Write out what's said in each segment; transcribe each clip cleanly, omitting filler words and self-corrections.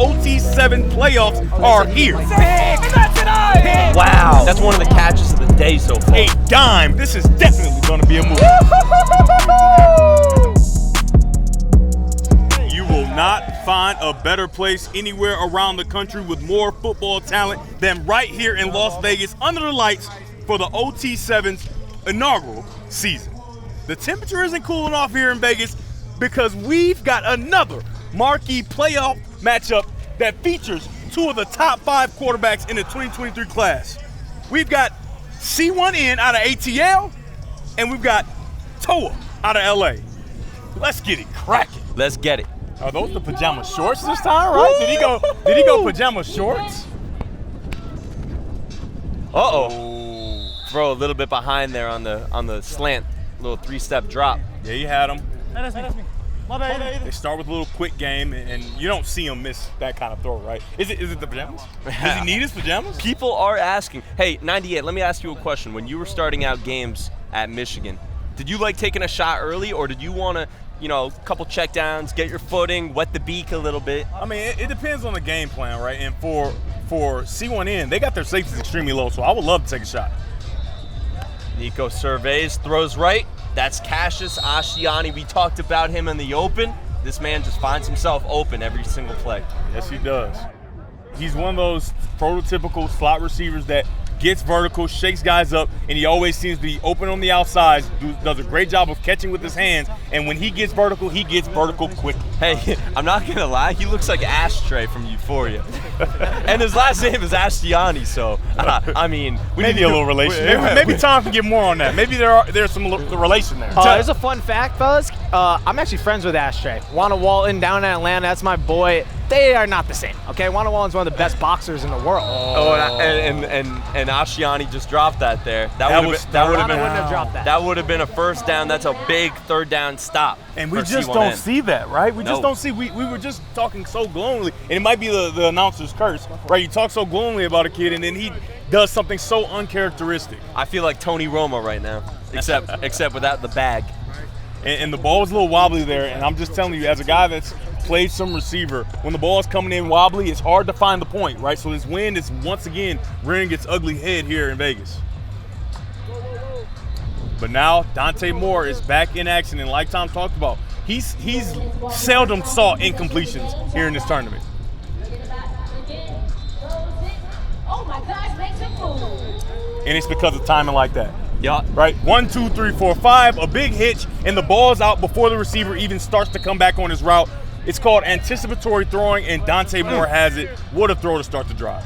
OT7 playoffs are here. Wow, that's one of the catches of the day so far. A dime. This is definitely going to be a move. You will not find a better place anywhere around the country with more football talent than right here in Las Vegas under the lights for the OT7's inaugural season. The temperature isn't cooling off here in Vegas because we've got another marquee playoff matchup that features two of the top 5 quarterbacks in the 2023 class. We've got C1N out of ATL, and we've got T.O.A. out of LA. Let's get it cracking. Let's get it. Are those the pajama shorts this time, right? Did he go pajama shorts? Uh-oh. Throw a little bit behind there on the slant, little 3-step drop. Yeah, you had him. That's me. My bad. They start with a little quick game, and you don't see him miss that kind of throw, right? Is it the pajamas? Does he need his pajamas? People are asking. Hey, 98, let me ask you a question. When you were starting out games at Michigan, did you like taking a shot early, or did you want to, a couple check downs, get your footing, wet the beak a little bit? I mean, it depends on the game plan, right? And for C1N, they got their safeties extremely low, so I would love to take a shot. Nico surveys, throws right. That's Cassius Ashiani. We talked about him in the open. This man just finds himself open every single play. Yes, he does. He's one of those prototypical slot receivers that gets vertical, shakes guys up, and he always seems to be open on the outside, does a great job of catching with his hands, and when he gets vertical quickly. Hey, I'm not going to lie, he looks like Ashtray from Euphoria. And his last name is Ashiani, so, I mean, we maybe need a little relation. Maybe Tom can get more on that. Maybe there's some relation there. There's a fun fact, fellas. I'm actually friends with Ashtray. Wanda Walton down in Atlanta, that's my boy. They are not the same, okay? Wanda Walton's one of the best boxers in the world. And Ashiani just dropped that there. Wanda wouldn't have dropped that. That would have been a first down. That's a big third down stop. And we just don't see that, right? We just don't see. We were just talking so glowingly, and it might be the announcer's curse, right? You talk so glowingly about a kid, and then he does something so uncharacteristic. I feel like Tony Romo right now, except without the bag. And the ball was a little wobbly there, and I'm just telling you, as a guy that's played some receiver, when the ball is coming in wobbly, it's hard to find the point, right? So this wind is once again rearing its ugly head here in Vegas. But now Dante Moore is back in action, and like Tom talked about, he's seldom saw incompletions here in this tournament. And it's because of timing like that. Yeah. Right? 1, 2, 3, 4, 5, a big hitch, and the ball's out before the receiver even starts to come back on his route. It's called anticipatory throwing, and Dante Moore has it. What a throw to start the drive.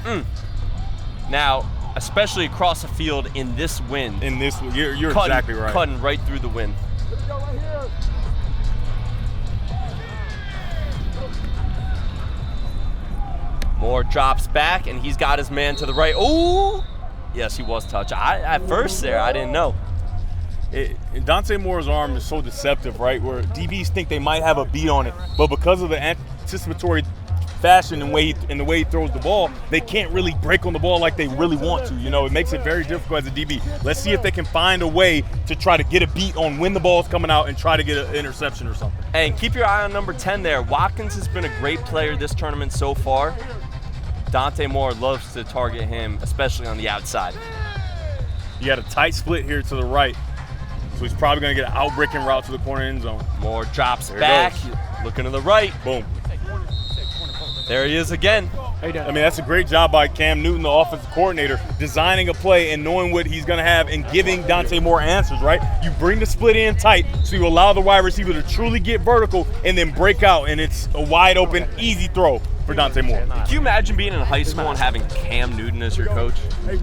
Now, especially across the field in this wind. You're exactly right. Cutting right through the wind. Moore drops back, and he's got his man to the right. Ooh! Yes, he was touched. At first there, I didn't know. Dante Moore's arm is so deceptive, right, where DBs think they might have a beat on it, but because of the anticipatory fashion and the way he throws the ball, they can't really break on the ball like they really want to. It makes it very difficult as a DB. Let's see if they can find a way to try to get a beat on when the ball's coming out and try to get an interception or something. Hey, and keep your eye on number 10 there. Watkins has been a great player this tournament so far. Dante Moore loves to target him, especially on the outside. You got a tight split here to the right, so he's probably going to get an out-breaking route to the corner end zone. Moore drops back, looking to the right. Boom. There he is again. I mean, that's a great job by Cam Newton, the offensive coordinator, designing a play and knowing what he's going to have and giving Dante Moore answers, right? You bring the split in tight, so you allow the wide receiver to truly get vertical and then break out, and it's a wide-open, easy throw for Dante Moore. Can you imagine being in high school and having Cam Newton as your coach?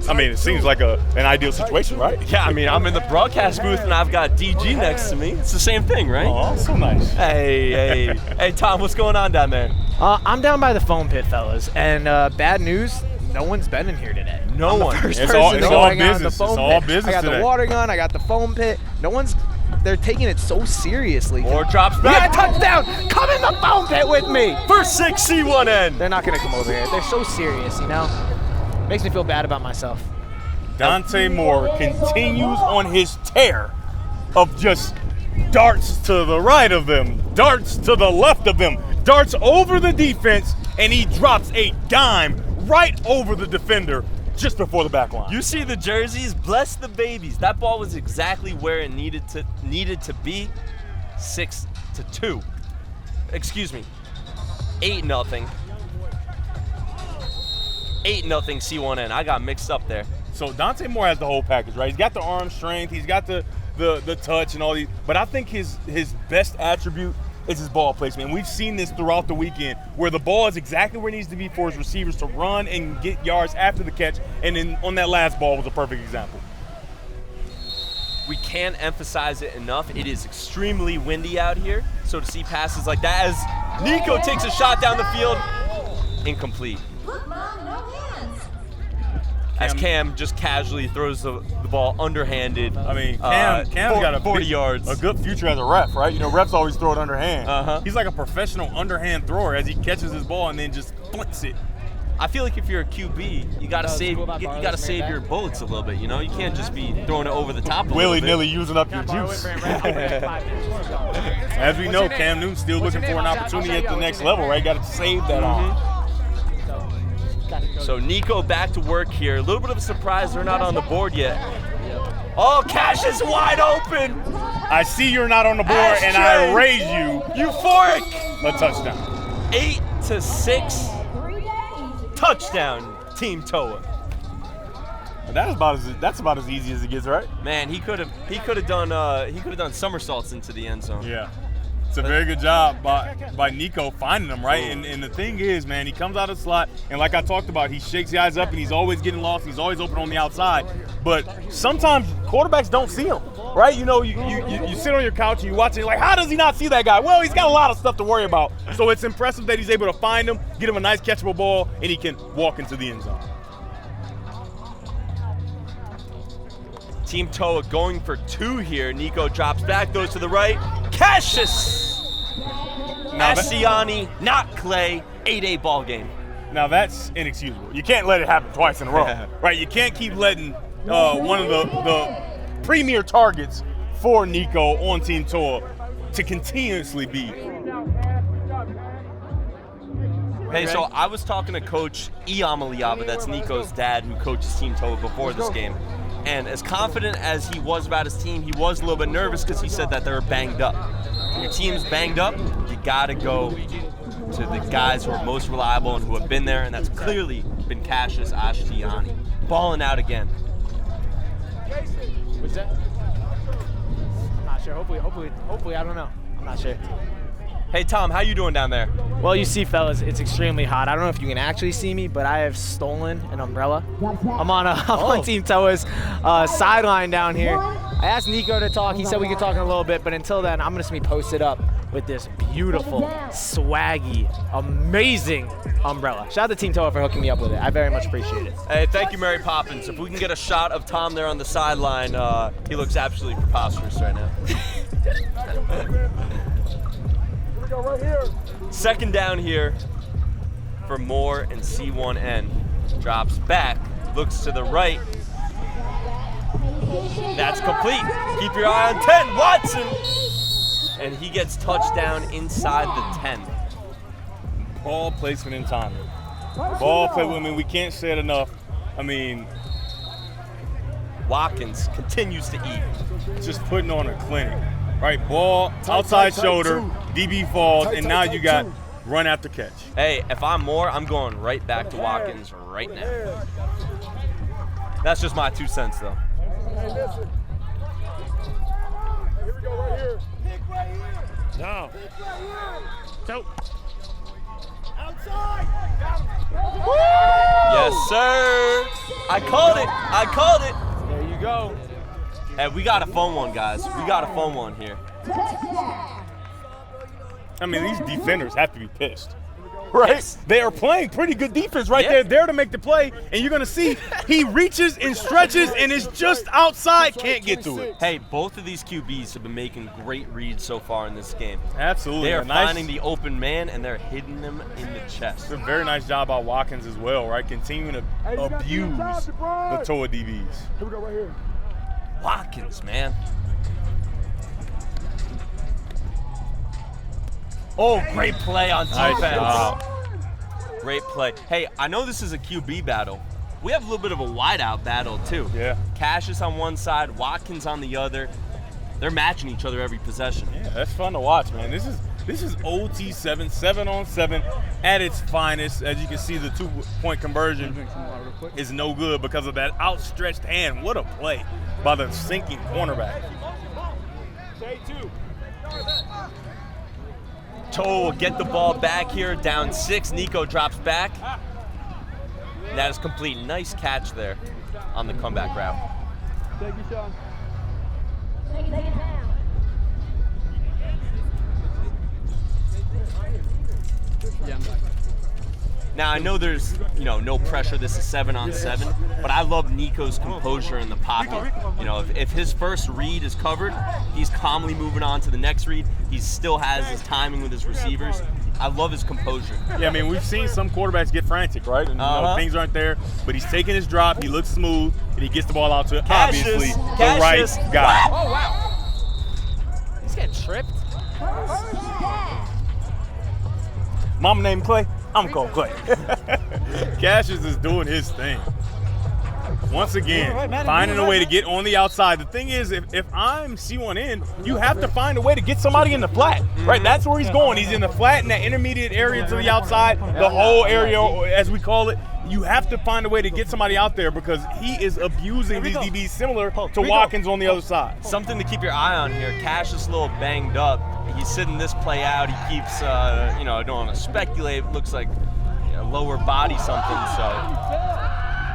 I mean, it seems like an ideal situation, right? Yeah, I mean, I'm in the broadcast booth and I've got DG next to me. It's the same thing, right? Oh, so nice. Hey, Tom, what's going on down there? I'm down by the foam pit, fellas, and bad news, no one's been in here today. No one. It's all business. It's all business I got today. the water gun, I got the foam pit. They're taking it so seriously. Moore drops We back. got a touchdown! Come in the foam pit with me! First 6 C1N. They're not going to come over here. They're so serious, Makes me feel bad about myself. Dante Moore continues on his tear of just darts to the right of them, darts to the left of them, darts over the defense, and he drops a dime right over the defender just before the back line. You see the jerseys? Bless the babies. That ball was exactly where it needed to be. 6-2. Excuse me. 8-0. 8-0 C1N. I got mixed up there. So Dante Moore has the whole package, right? He's got the arm strength, he's got the touch and all these, but I think his best attribute is his ball placement. And we've seen this throughout the weekend where the ball is exactly where it needs to be for his receivers to run and get yards after the catch, and then on that last ball was a perfect example. We can't emphasize it enough. It is extremely windy out here, so to see passes like that as Nico takes a shot down the field, incomplete. As Cam just casually throws the ball underhanded. I mean, Cam's got a 40 yards. A good future as a ref, right? You know, refs always throw it underhand. Uh-huh. He's like a professional underhand thrower as he catches his ball and then just flicks it. I feel like if you're a QB, you gotta save your bullets a little bit. You know, you can't just be throwing it over the top. Willy-nilly using up your juice. As we know, Cam Newton's still looking for an opportunity at the next level, right? Got to save that on. So Nico back to work here. A little bit of a surprise they're not on the board yet. Oh, Cash is wide open. I see you're not on the board, and I raise you. Euphoric. A touchdown. 8-6. Touchdown, Team T.O.A. That's about as easy as it gets, right? Man, he could have done somersaults into the end zone. Yeah. It's a very good job by Nico finding them, right? And the thing is, man, he comes out of the slot, and like I talked about, he shakes the eyes up, and he's always getting lost. He's always open on the outside. But sometimes quarterbacks don't see him, right? You know, you sit on your couch and you watch it, you're like, how does he not see that guy? Well, he's got a lot of stuff to worry about. So it's impressive that he's able to find him, get him a nice catchable ball, and he can walk into the end zone. Team T.O.A. going for 2 here. Nico drops back, goes to the right. Cassius! Massiani, not Clay. 8-8 ball game. Now that's inexcusable. You can't let it happen twice in a row, right? You can't keep letting one of the premier targets for Nico on Team T.O.A. to continuously be. Hey, so I was talking to Coach Iamaleava, that's Nico's dad, who coaches Team T.O.A. before this game. And as confident as he was about his team, he was a little bit nervous because he said that they were banged up. When your team's banged up, you got to go to the guys who are most reliable and who have been there, and that's clearly been Cassius Ashtiani. Balling out again. What's that? I'm not sure. Hopefully, I don't know. I'm not sure. Hey, Tom, how you doing down there? Well, you see, fellas, it's extremely hot. I don't know if you can actually see me, but I have stolen an umbrella. I'm on Team T.O.A.'s sideline down here. I asked Nico to talk. He said we could talk in a little bit, but until then, I'm going to be posted up with this beautiful, swaggy, amazing umbrella. Shout out to Team T.O.A. for hooking me up with it. I very much appreciate it. Hey, thank you, Mary Poppins. If we can get a shot of Tom there on the sideline, he looks absolutely preposterous right now. Right here. Second down here for Moore and C1N. Drops back, looks to the right. That's complete. Keep your eye on 10, Watson. And he gets touchdown inside the 10. Ball placement and timing. Ball placement, I mean, we can't say it enough. I mean, Watkins continues to eat. Just putting on a clinic. Right, ball, outside shoulder, DB falls, and now you got run after catch. Hey, if I'm Moore, I'm going right back to Watkins right now. That's just my 2 cents, though. Hey, listen. Here we go, right here. Pick right here. No. Pick right here. So. Outside. Yes, sir. I called it. There you go. Hey, we got to phone one, guys. We got to phone one here. I mean, these defenders have to be pissed. Right? Yes. They are playing pretty good defense right there to make the play, and you're going to see he reaches and stretches and is just outside, can't get to it. Hey, both of these QBs have been making great reads so far in this game. Absolutely. They are finding the open man, and they're hitting them in the chest. It's a very nice job by Watkins as well, right? Continuing to abuse the T.O.A. DBs. Here we go, right here. Watkins, man. Oh, great play on defense. Nice job. Great play. Hey, I know this is a QB battle. We have a little bit of a wideout battle, too. Yeah. Cassius on one side, Watkins on the other. They're matching each other every possession. Yeah, that's fun to watch, man. This is OT7, 7-on-7 at its finest. As you can see, the 2-point conversion is no good because of that outstretched hand. What a play by the sinking cornerback. T.O.A. will get the ball back here, down 6. Nico drops back. That is complete. Nice catch there on the comeback route. Thank you, Sean. Now, I know there's, no pressure. This is 7-on-7, but I love Nico's composure in the pocket. If his first read is covered, he's calmly moving on to the next read. He still has his timing with his receivers. I love his composure. Yeah, I mean, we've seen some quarterbacks get frantic, right? And things aren't there, but he's taking his drop. He looks smooth, and he gets the ball out to, obviously, the right guy. Oh, wow. He's getting tripped. Mama named Clay. I'm called Clay. Cassius is doing his thing. Once again, finding a way to get on the outside. The thing is, if I'm C1N, you have to find a way to get somebody in the flat, right? That's where he's going. He's in the flat, in that intermediate area to the outside, the whole area, as we call it. You have to find a way to get somebody out there because he is abusing these DBs similar to Watkins on the other side. Something to keep your eye on here. Cassius a little banged up. He's sitting this play out. He keeps, I don't want to speculate. It looks like lower body something.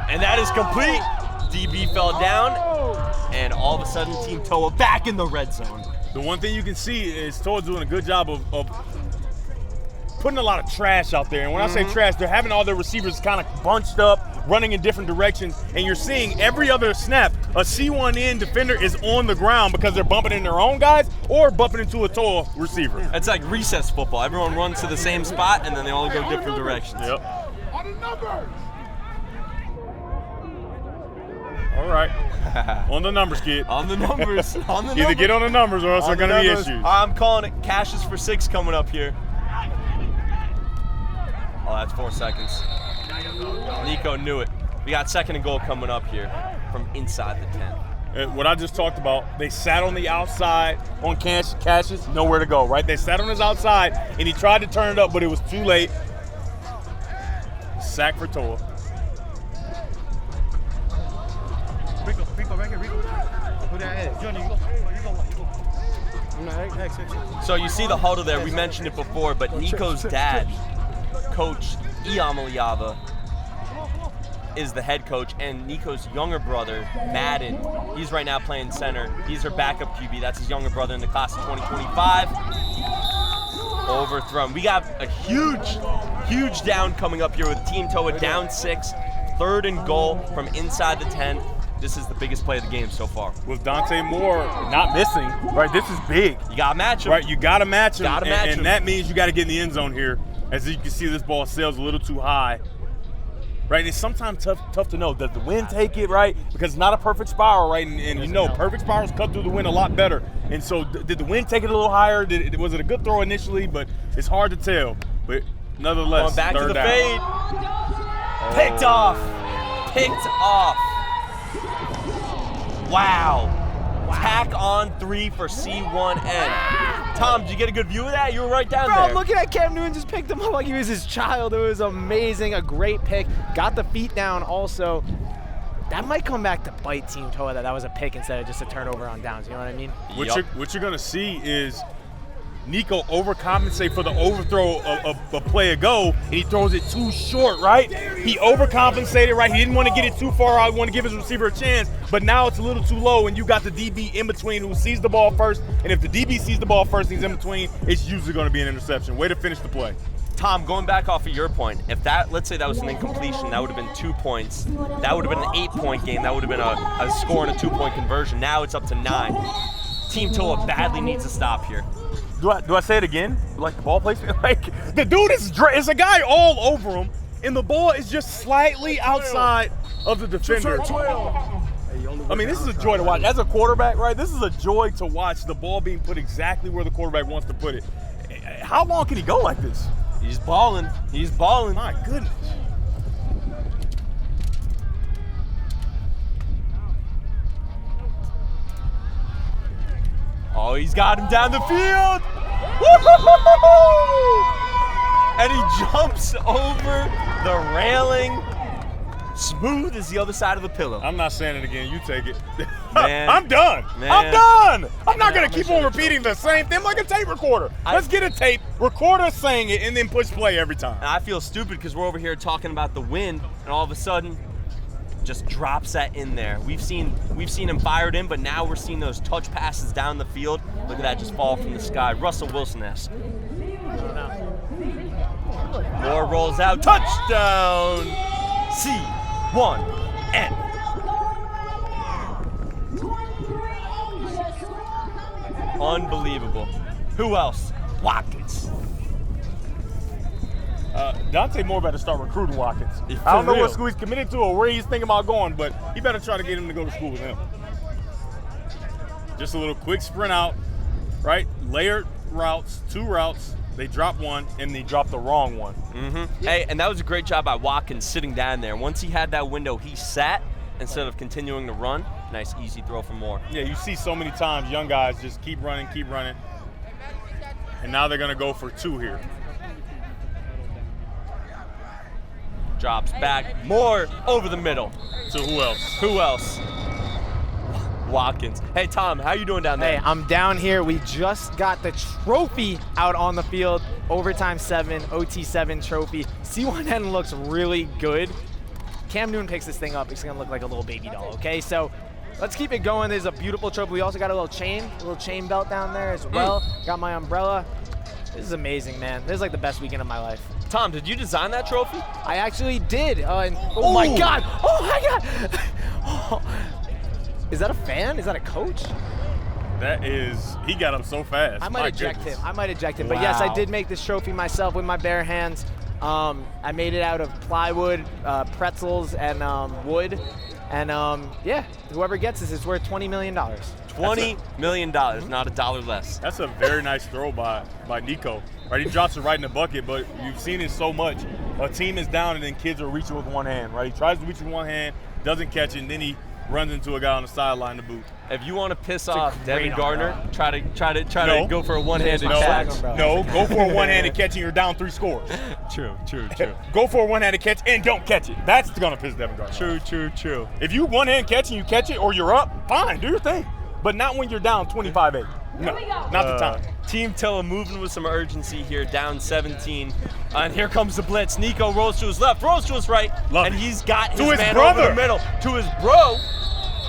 And that is complete. DB fell down, and all of a sudden, Team T.O.A. back in the red zone. The one thing you can see is T.O.A. doing a good job of putting a lot of trash out there. And when I say trash, they're having all their receivers kind of bunched up, running in different directions, and you're seeing every other snap, a C1N defender is on the ground because they're bumping in their own guys or bumping into a T.O.A. receiver. It's like recess football. Everyone runs to the same spot, and then they all go different directions. Yep. On the numbers. All right. On the numbers, kid. On the numbers. Either get on the numbers or else there are going to be issues. I'm calling it. Cassius for 6 coming up here. Oh, that's 4 seconds. Nico knew it. We got 2nd and goal coming up here from inside the 10. What I just talked about, they sat on the outside on Cassius, nowhere to go, right? They sat on his outside, and he tried to turn it up, but it was too late. Sack for T.O.A. Rico, right here, Rico. Who that is? Johnny, you go. So you see the huddle there. We mentioned it before, but Nico's dad, Coach Iamaleava, is the head coach, and Nico's younger brother, Madden, he's right now playing center. He's her backup QB. That's his younger brother in the class of 2025. Overthrown. We got a huge down coming up here with Team T.O.A. down 6, 3rd and goal from inside the 10. This is the biggest play of the game so far. With Dante Moore not missing, right, this is big. You got to match him. Right, you got to match him. And that means you got to get in the end zone here. As you can see, this ball sails a little too high. Right, it's sometimes tough to know. Does the wind take it, right? Because it's not a perfect spiral, right? And perfect spirals cut through the wind a lot better. And so did the wind take it a little higher? Was it a good throw initially? But it's hard to tell. But nonetheless, going back to the down. fade. Picked off. Wow. Tack on 3 for C1N. Tom, did you get a good view of that? You were right down there. I'm looking at Cam Newton, just picked him up like he was his child. It was amazing, a great pick. Got the feet down also. That might come back to bite Team T.O.A. that was a pick instead of just a turnover on downs, you know what I mean? What you're going to see is Nico overcompensate for the overthrow of a play ago, and he throws it too short, right? He overcompensated, right? He didn't want to get it too far out. He wanted to give his receiver a chance, but now it's a little too low, and you got the DB in between who sees the ball first, and if the DB sees the ball first and he's in between, it's usually going to be an interception. Way to finish the play. Tom, going back off of your point, if that, let's say that was an incompletion, that would have been 2 points. That would have been an 8-point game. That would have been a score and a 2-point conversion. Now it's up to 9. Team T.O.A. badly needs to stop here. Do I say it again? Like the ball placement? Like the dude is a guy all over him, and the ball is just slightly outside of the defender. I mean, this is a joy to watch. As a quarterback, right? This is a joy to watch the ball being put exactly where the quarterback wants to put it. How long can he go like this? He's balling. He's balling. My goodness. Oh, he's got him down the field. Woo-hoo-hoo-hoo-hoo! And he jumps over the railing. Smooth as the other side of the pillow. I'm not saying it again. You take it. Man. I'm done. Man. I'm done. I'm not going to keep on repeating the same thing like a tape recorder. Let's get a tape, record us saying it, and then push play every time. And I feel stupid because we're over here talking about the wind, and all of a sudden, just drops that in there. We've seen him fired in, but now we're seeing those touch passes down the field. Look at that just fall from the sky. Russell Wilson-esque. Moore rolls out. Touchdown! C1N. Unbelievable. Who else? Watkins. Dante Moore better start recruiting Watkins. Yeah, I don't know real. what school he's committed to or where he's thinking about going, but he better try to get him to go to school with him. Just a little quick sprint out, right? Layered routes, 2 routes. They drop one, and they drop the wrong one. Mm-hmm. Hey, and that was a great job by Watkins sitting down there. Once he had that window, he sat instead of continuing to run. Nice, easy throw for Moore. Yeah, you see so many times young guys just keep running. And now they're going to go for 2 here. Drops back. Moore over the middle. So who else? Who else? Watkins. Hey, Tom, how you doing down there? Hey, I'm down here. We just got the trophy out on the field. Overtime 7, OT7 trophy. C1N looks really good. Cam Newton picks this thing up. It's going to look like a little baby doll, okay? So let's keep it going. There's a beautiful trophy. We also got a little chain belt down there as well. Got my umbrella. This is amazing, man. This is like the best weekend of my life. Tom, did you design that trophy? I actually did. Oh my God. Oh my God. Oh. Is that a fan? Is that a coach? That is, he got up so fast. I might eject him. But yes, I did make this trophy myself with my bare hands. I made it out of plywood, pretzels, and wood. And yeah, whoever gets this is worth $20 million. $20 million, not a dollar less. That's a very nice throw by Nico. Right, he drops it right in the bucket, but you've seen it so much. A team is down and then kids are reaching with one hand, right? He tries to reach with one hand, doesn't catch it, and then he runs into a guy on the sideline to boot. If you want to piss off Devin Gardner, try to go for a one-handed No, catch. no, go for a one-handed catch and you're down 3 scores. True. Go for a one-handed catch and don't catch it. That's gonna piss Devin Gardner off. True. If you one-hand catch and you catch it or you're up, fine, do your thing. But not when you're down 25-8. No, not the time. Team T.O.A moving with some urgency here, down 17. And here comes the blitz. Nico rolls to his left, rolls to his right, and he's got his man over the middle. To his bro,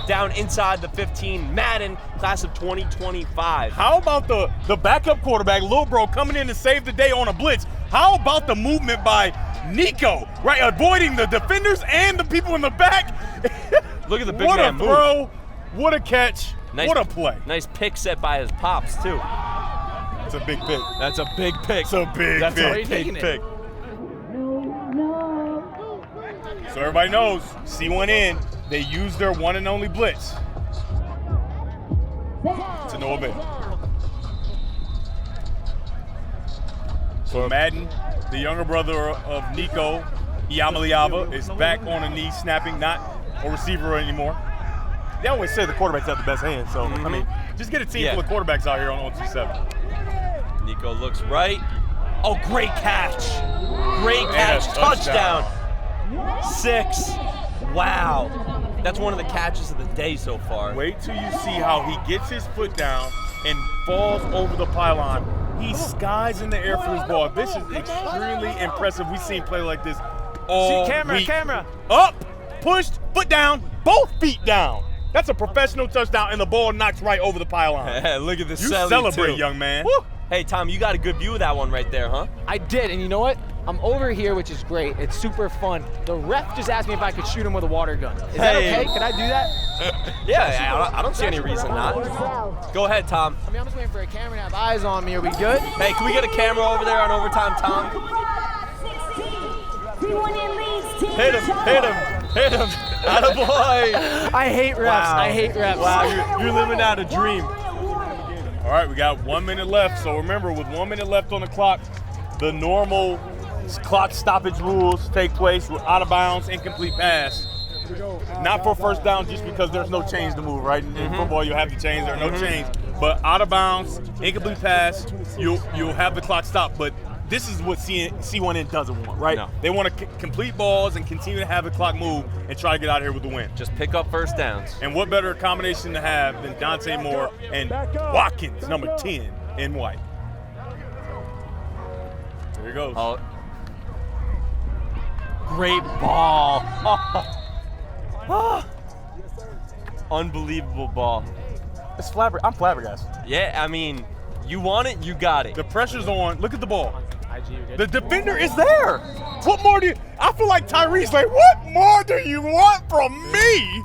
down inside the 15. Madden, class of 2025. How about the backup quarterback, Lil Bro, coming in to save the day on a blitz? How about the movement by Nico, right, avoiding the defenders and the people in the back? Look at the big what man a move. throw, what a catch, Nice, what a play. Nice pick set by his pops, too. It's a big pick. That's a big pick. It's a big That's pick. a big pick. So everybody knows, C1N, they use their one and only blitz to no avail. So Madden, the younger brother of Nico Iamaleava, is back on a knee snapping, not a receiver anymore. They always say the quarterbacks have the best hands, so I mean, just get a team full of quarterbacks out here on OT7. Nico looks right. Oh, great catch. Great catch. Touchdown. 6. Wow. That's one of the catches of the day so far. Wait till you see how he gets his foot down and falls over the pylon. He skies in the air for his ball. This is extremely impressive. We've seen play like this all week. Camera. Up, pushed, foot down, both feet down. That's a professional touchdown, and the ball knocks right over the pylon. Look at this. You celebrate, young man. Woo. Hey, Tom, you got a good view of that one right there, huh? I did, and you know what? I'm over here, which is great. It's super fun. The ref just asked me if I could shoot him with a water gun. Is that okay? Can I do that? Yeah, I don't see any reason not. Go ahead, Tom. I mean, I'm just waiting for a camera to have eyes on me. Are we good? Hey, can we get a camera over there on overtime, Tom? Hit him. Attaboy. I hate refs. Wow. I hate refs. Wow, you're living out a dream. All right, we got 1 minute left. So remember, with 1 minute left on the clock, the normal clock stoppage rules take place with out of bounds, incomplete pass. Not for first down just because there's no chains to move, right? In football, you have the chains, there are no chains. But out of bounds, incomplete pass, you'll have the clock stop. But this is what C1N doesn't want, right? No. They want to complete balls and continue to have the clock move and try to get out of here with the win. Just pick up first downs. And what better combination to have than Dante Moore and Watkins, number 10, in white. There he goes. Oh. Great ball. Unbelievable ball. I'm flabbergasted. Yeah, I mean, you want it, you got it. The pressure's on. Look at the ball. IG, you're good. The defender is there. What more do you? I feel like Tyree's like, what more do you want from me?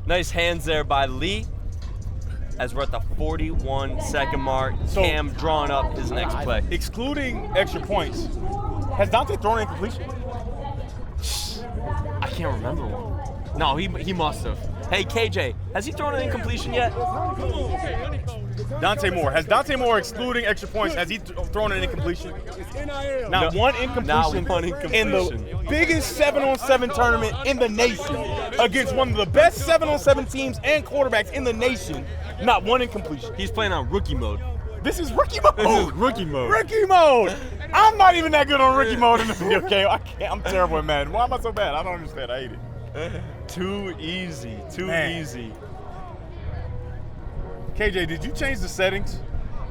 Nice hands there by Lee. As we're at the 41-second mark, So- Cam drawing up his next play. Excluding extra points, has Dante thrown an incompletion? I can't remember one. No, he must have. Hey, KJ, has he thrown an incompletion yet? Dante Moore. Has Dante Moore, excluding extra points, has he thrown an incompletion? Not No, one incompletion. not one In incompletion. the biggest 7-on-7 tournament in the nation against one of the best 7-on-7 teams and quarterbacks in the nation. Not one incompletion. He's playing on rookie mode. This is rookie mode. This is rookie mode. Rookie mode. I'm not even that good on rookie mode in the video game. I'm terrible at Madden. Why am I so bad? I don't understand. I hate it. Too easy. Too Man. easy. KJ, did you change the settings?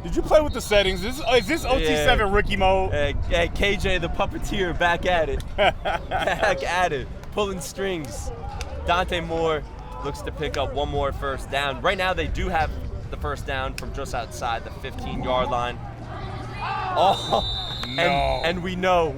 Did you play with the settings? Is this OT7 Yeah. rookie mode? Hey, KJ, the puppeteer, back at it. Back at it. Pulling strings. Dante Moore looks to pick up one more first down. Right now, they do have the first down from just outside the 15-yard line. Oh, No. and we know.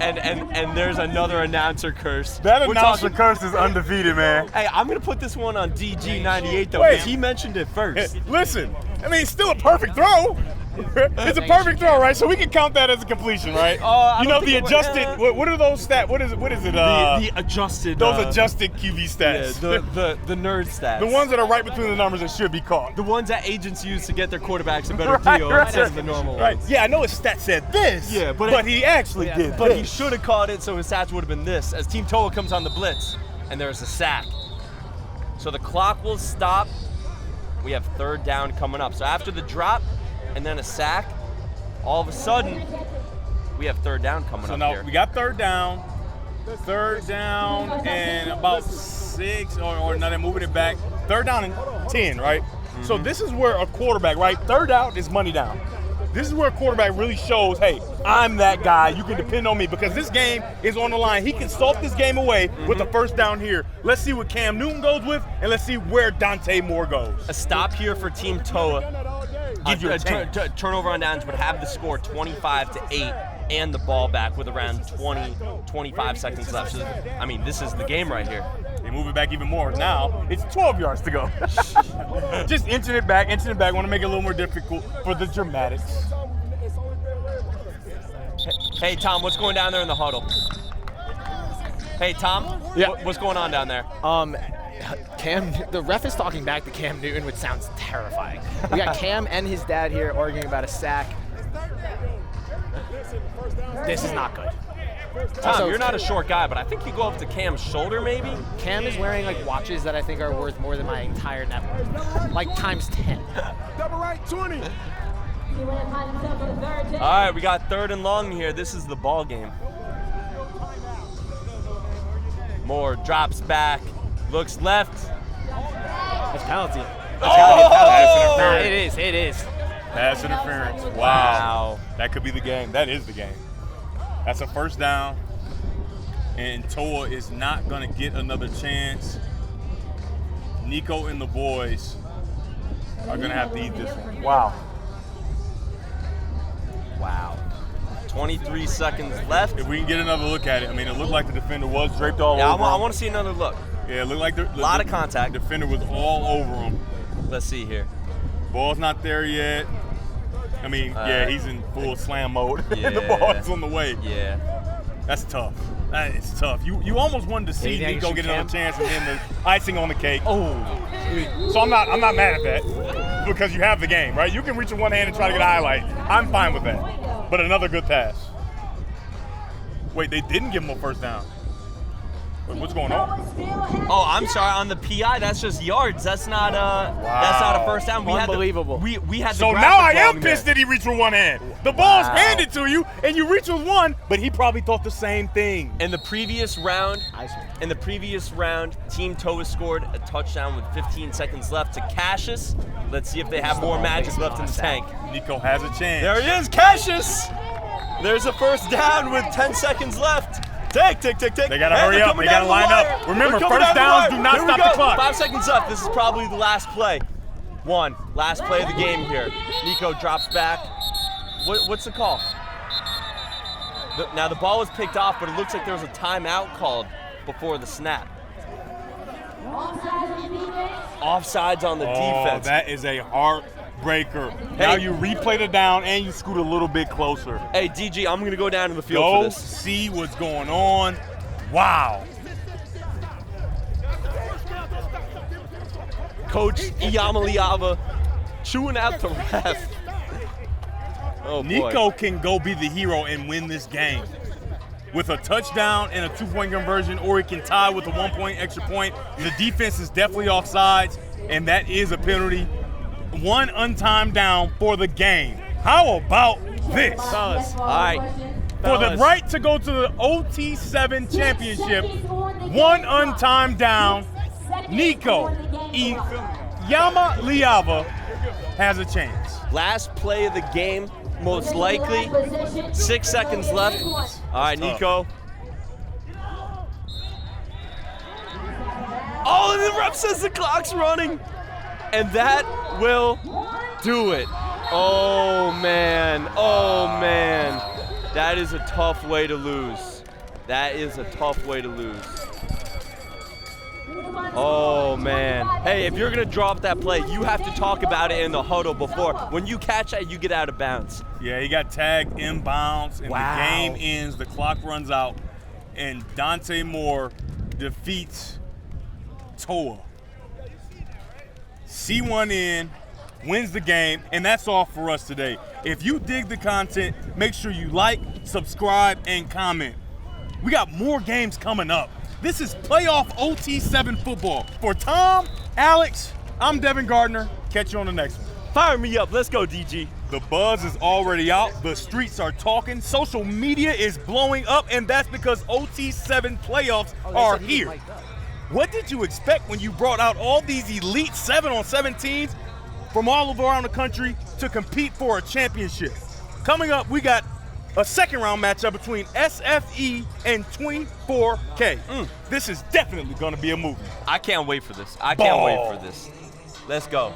And there's another announcer curse. That We're announcer talking- curse is undefeated, man. Hey, I'm gonna put this one on DG98 though, Wait. because he mentioned it first. Listen, I mean, it's still a perfect throw. It's a perfect throw, right? So we can count that as a completion, right? I You don't know, the think it adjusted, would- what are those stats? What is it? The adjusted. Those adjusted QB stats. Yeah, the nerd stats. The ones that are right between the numbers that should be caught. The ones that agents use to get their quarterbacks a better Right, deal right, instead of the normal Right. ones. Yeah, I know his stat said this. Yeah, but he actually did. But he this. should have caught it, so his stats would have been this. As Team T.O.A comes on the blitz, and there's a sack. So the clock will stop. We have third down coming up. So after the drop and then a sack, all of a sudden, we have third down coming So up now here. we got third down and about 6, or no, they're moving it back. Third down and 10, right? So this is where a quarterback, right? Third down is money down. This is where a quarterback really shows, hey, I'm that guy. You can depend on me because this game is on the line. He can salt this game away with the first down here. Let's see what Cam Newton goes with, and let's see where Dante Moore goes. A stop here for Team T.O.A. Give you a chance. Turnover on downs would have the score 25-8 and the ball back with around 25 seconds left. So, I mean, this is the game right here. They move it back even more. Now it's 12 yards to go. Just inching it back. Want to make it a little more difficult for the dramatics. Hey, Tom, what's going down there in the huddle? Hey, Tom, Yeah. what's going on down there? The ref is talking back to Cam Newton, which sounds terrifying. We got Cam and his dad here arguing about a sack. This is not good. Tom, Also, you're not a short guy, but I think you go up to Cam's shoulder maybe? Cam is wearing like watches that I think are worth more than my entire net worth, like times 10. Double right, 20. All right, we got third and long here. This is the ball game. Moore drops back, looks left. That's penalty. Oh! It is. Pass interference. Wow. That could be the game. That is the game. That's a first down. And T.O.A is not going to get another chance. Nico and the boys are going to have to eat this one. Wow. Wow. 23 seconds left. If we can get another look at it, I mean, it looked like the defender was draped all Yeah, over I him. want to see another look. Yeah, it looked like the Lot of contact. defender was all over him. Let's see here. Ball's not there yet. I mean, yeah, he's in full slam mode. And the yeah. ball is on the way. Yeah. That's tough. That is tough. You almost wanted to see Anything Nico you get can. another chance and then the icing on the cake. Oh. So I'm not mad at that. because you have the game, right? You can reach with one hand and try to get a highlight. I'm fine with that. But another good pass. Wait, they didn't give him a first down. Wait, what's going on? Oh, I'm sorry. On the PI, that's just yards. That's not that's not a first down. Unbelievable. We had the So now I am pissed that he reached with one hand. The ball's handed to you, and you reach with one, but he probably thought the same thing. In the previous round, Team T.O.A scored a touchdown with 15 seconds left to Cassius. Let's see if they have more magic left in the tank. Nico has a chance. There he is, Cassius. There's a first down with 10 seconds left. Tick. They gotta hurry up. They gotta line up. Remember, first downs do not stop the clock. 5 seconds left. This is probably the last play. Last play of the game here. Nico drops back. What's the call? Now the ball was picked off, but it looks like there was a timeout called before the snap. Offsides on the defense. That is a heartbreaker. Hey. Now you replay the down and you scoot a little bit closer. Hey, DG, I'm going to go down to the field for Go this. see what's going on. Wow. Coach Iamaleava chewing out the ref. Oh, boy. Nico can go be the hero and win this game with a touchdown and a 2-point conversion, or he can tie with a 1-point extra point. The defense is definitely offsides, and that is a penalty. One untimed down for the game. How about this? Fellas. All right. For the right to go to the OT7 championship, one untimed down, Nico Iamaleava has a chance. Last play of the game, most likely. 6 seconds left. All right, Nico. Oh, and the ref says the clock's running. And that will do it. Oh, man. That is a tough way to lose. Oh, man. Hey, if you're going to drop that play, you have to talk about it in the huddle before. When you catch that, you get out of bounds. Yeah, he got tagged inbounds, and Wow. the game ends, the clock runs out, and Dante Moore defeats T.O.A. C1 in, wins the game, and that's all for us today. If you dig the content, make sure you like, subscribe, and comment. We got more games coming up. This is playoff OT7 football. For Tom, Alex, I'm Devin Gardner. Catch you on the next one. Fire me up. Let's go, DG. The buzz is already out. The streets are talking. Social media is blowing up, and that's because OT7 playoffs are here. What did you expect when you brought out all these elite 7-on-7 teams from all over around the country to compete for a championship? Coming up, we got a second-round matchup between SFE and 24K. This is definitely going to be a movie. I can't wait for this. Let's go.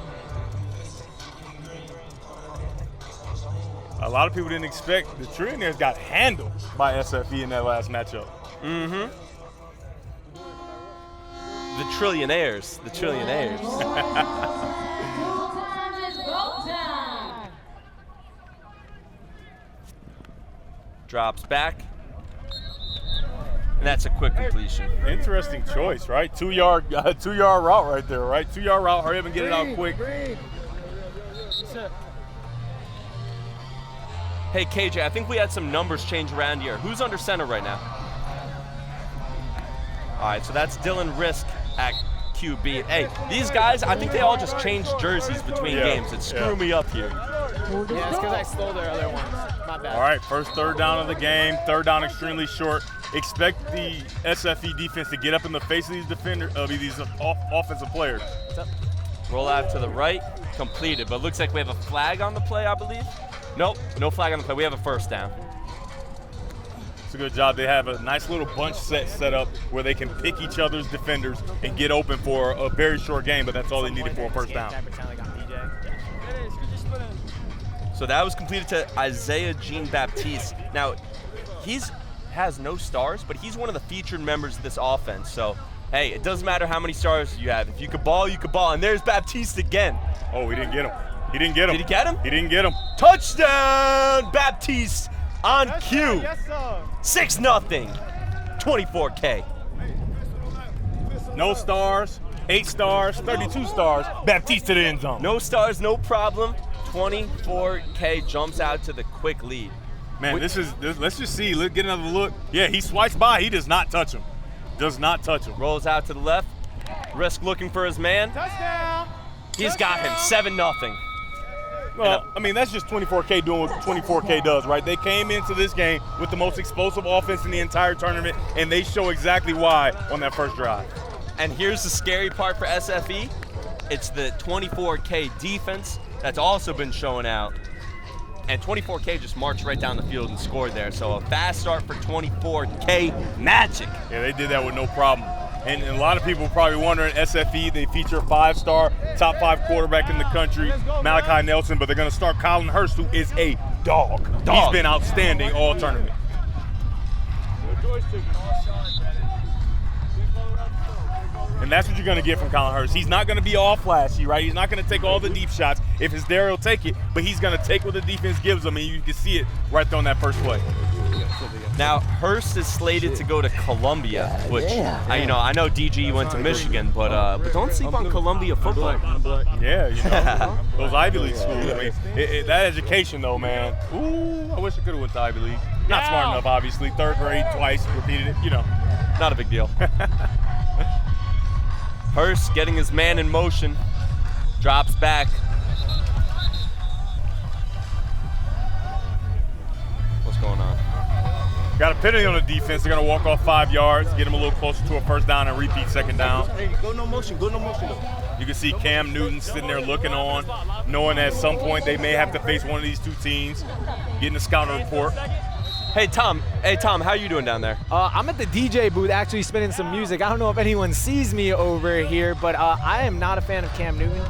A lot of people didn't expect the Trillionaires got handled by SFE in that last matchup. The Trillionaires. Drops back. And that's a quick completion. Interesting choice, right? 2-yard route right there, right? 2-yard route, hurry up and get it out quick. Hey, KJ, I think we had some numbers change around here. Who's under center right now? All right, so that's Dylan Risk at QB. Hey, these guys, I think they all just changed jerseys between games. It's screwing me up here. Yeah, it's because I stole their other ones. My bad. All right, first third down of the game. Third down extremely short. Expect the SFE defense to get up in the face of these offensive players. Roll out to the right, completed. But it looks like we have a flag on the play, I believe. Nope, no flag on the play. We have a first down. It's a good job. They have a nice little bunch set up where they can pick each other's defenders and get open for a very short game, but that's all they needed for a first down. So that was completed to Isaiah Jean-Baptiste. Now, has no stars, but he's one of the featured members of this offense. So, hey, it doesn't matter how many stars you have. If you could ball, you could ball. And there's Baptiste again. Oh, he didn't get him. Did he get him? He didn't get him. Touchdown, Baptiste on cue. 6-0, 24K. No stars, 8 stars, 32 stars, Baptiste to the end zone. No stars, no problem. 24K jumps out to the quick lead. Man, let's just see. Get another look. Yeah, he swipes by. He does not touch him. Does not touch him. Rolls out to the left. Risk looking for his man. Touchdown. He's got him. 7-0. Well, I mean, that's just 24K doing what 24K does, right? They came into this game with the most explosive offense in the entire tournament, and they show exactly why on that first drive. And here's the scary part for SFE. It's the 24K defense that's also been showing out. And 24K just marched right down the field and scored there. So a fast start for 24K magic. Yeah, they did that with no problem. And a lot of people probably wondering, SFE, they feature a 5-star, top 5 quarterback in the country, Malachi Nelson, but they're going to start Colin Hurst, who is a dog. He's been outstanding all tournament. And that's what you're going to get from Colin Hurst. He's not going to be all flashy, right? He's not going to take all the deep shots. If it's there, he'll take it. But he's going to take what the defense gives him, and you can see it right there on that first play. Now, Hurst is slated to go to Columbia, which, I know DG went to Michigan, but don't sleep on Columbia football. Yeah, those Ivy League schools. I mean, that education, though, man. Ooh, I wish I could have went to Ivy League. Not smart enough, obviously. 3rd grade, twice, repeated it, Not a big deal. Hurst getting his man in motion, drops back. What's going on? Got a penalty on the defense. They're going to walk off 5 yards, get him a little closer to a first down and repeat 2nd down. Hey, go no motion. You can see Cam Newton sitting there looking on, knowing at some point they may have to face one of these 2 teams, getting a scouting report. Hey, Tom, how you doing down there? I'm at the DJ booth actually spinning some music. I don't know if anyone sees me over here, but I am not a fan of Cam Newton,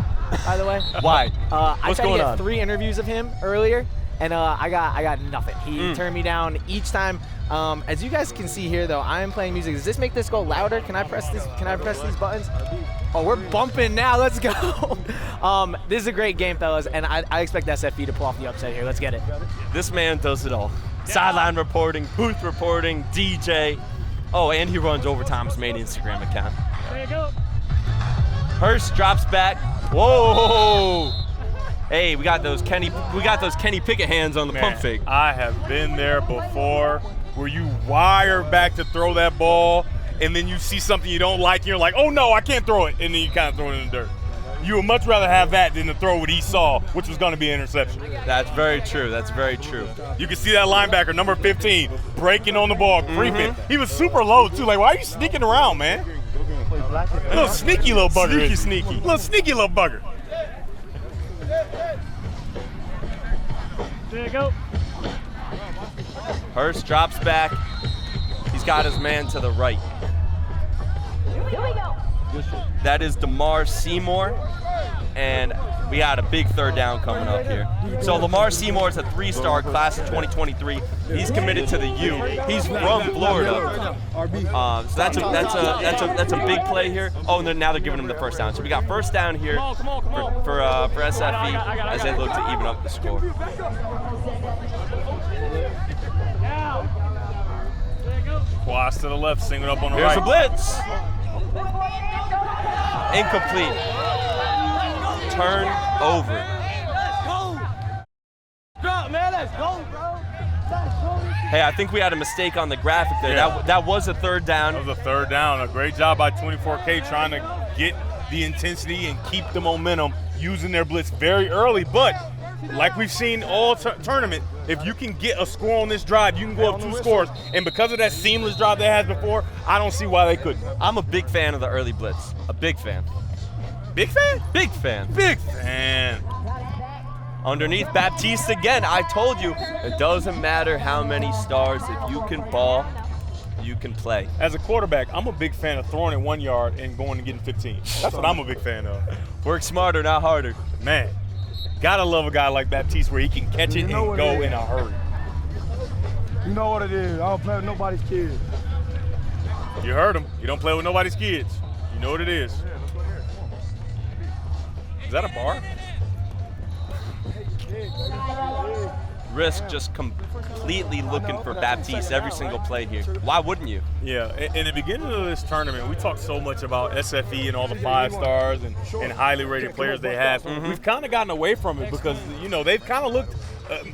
by the way. Why? I What's tried going to get on? 3 interviews of him earlier, and I got nothing. He turned me down each time. As you guys can see here, though, I am playing music. Does this make this go louder? Can I press this? Can I press these buttons? Oh, we're bumping now. Let's go. This is a great game, fellas, and I expect SFE to pull off the upset here. Let's get it. This man does it all. Sideline reporting, booth reporting, DJ. Oh, and he runs Overtime's main Instagram account. There you go. Hurst drops back. Whoa! Hey, we got those Kenny Pickett hands on the pump fake. I have been there before where you wire back to throw that ball, and then you see something you don't like, and you're like, oh no, I can't throw it, and then you kind of throw it in the dirt. You would much rather have that than to throw what he saw, which was going to be an interception. That's very true. That's very true. You can see that linebacker, number 15, breaking on the ball, creeping. He was super low, too. Like, why are you sneaking around, man? Little sneaky little bugger. Sneaky. Little sneaky little bugger. There you go. Hurst drops back. He's got his man to the right. Here we go. That is Lamar Seymour, and we got a big 3rd down coming up here. So Lamar Seymour is a 3-star class of 2023. He's committed to the U. He's from Florida. So that's a big play here. Oh, and now they're giving him the first down. So we got first down here for SFE as they look to even up the score. Quas to the left, singled up on the Here's right. a blitz. Incomplete. Turn over. Hey, I think we had a mistake on the graphic there. Yeah. That was a 3rd down. That was a 3rd down. A great job by 24K trying to get the intensity and keep the momentum using their blitz very early. But like we've seen all tournament, if you can get a score on this drive, you can go up 2 scores. And because of that seamless drive they had before, I don't see why they couldn't. I'm a big fan of the early blitz. A big fan. Big fan? Big fan. Big fan. Underneath Baptiste again. I told you, it doesn't matter how many stars. If you can ball, you can play. As a quarterback, I'm a big fan of throwing it 1 yard and going and getting 15. That's what I'm a big fan of. Work smarter, not harder. Man, gotta love a guy like Baptiste where he can catch it and go in a hurry. You know what it is. I don't play with nobody's kids. You heard him. You don't play with nobody's kids. You know what it is. Is that a bar? Risk just completely looking for Baptiste every single play here. Why wouldn't you? Yeah, in the beginning of this tournament, we talked so much about SFE and all the 5 stars and highly rated players they have. We've kind of gotten away from it because, you know, they've kind of looked,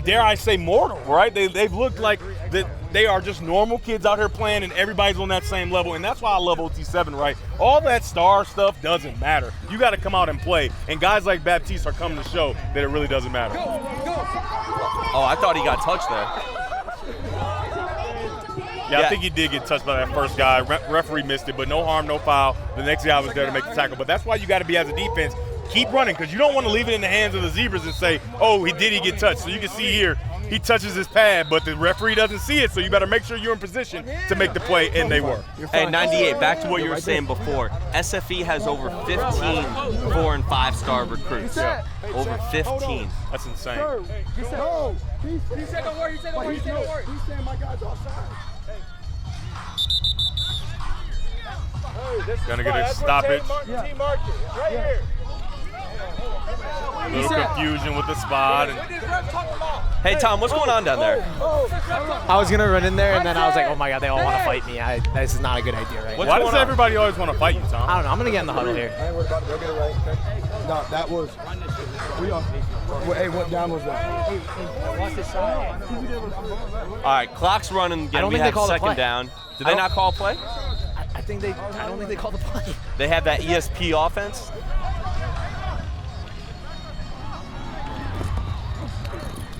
dare I say, mortal, right? They've looked like that they are just normal kids out here playing and everybody's on that same level, and that's why I love OT7, right? All that star stuff doesn't matter. You got to come out and play, and guys like Baptiste are coming to show that it really doesn't matter. Oh, I thought he got touched there. Yeah, I think he did get touched by that first guy. Referee missed it, but no harm, no foul. The next guy was there to make the tackle. But that's why you got to be, as a defense, keep running, because you don't want to leave it in the hands of the Zebras and say, oh, he get touched. So you can see here, he touches his pad, but the referee doesn't see it, so you better make sure you're in position to make the play, and they were. Hey, 98, back to what you were saying before. SFE has over 15 4- and 5-star recruits. Yeah. Over 15. That's insane. He said, no. He said, don't worry. He said, don't worry. He said, don't worry. He's saying my guy's offside. Gonna get a stoppage. Team marked it. Right here. A little confusion with the spot. Hey, Tom, what's going on down there? I was gonna run in there, and then I was like, oh my God, they all want to fight me. This is not a good idea right now. Why does everybody always want to fight you, Tom? I don't know. I'm gonna get in the huddle here. I ain't worried about it. Go get it right. Okay? No, that was. Hey, what down was that? All right, clock's running again. We have second down. Did they not call a play? I don't think they called the play. They have that ESP offense.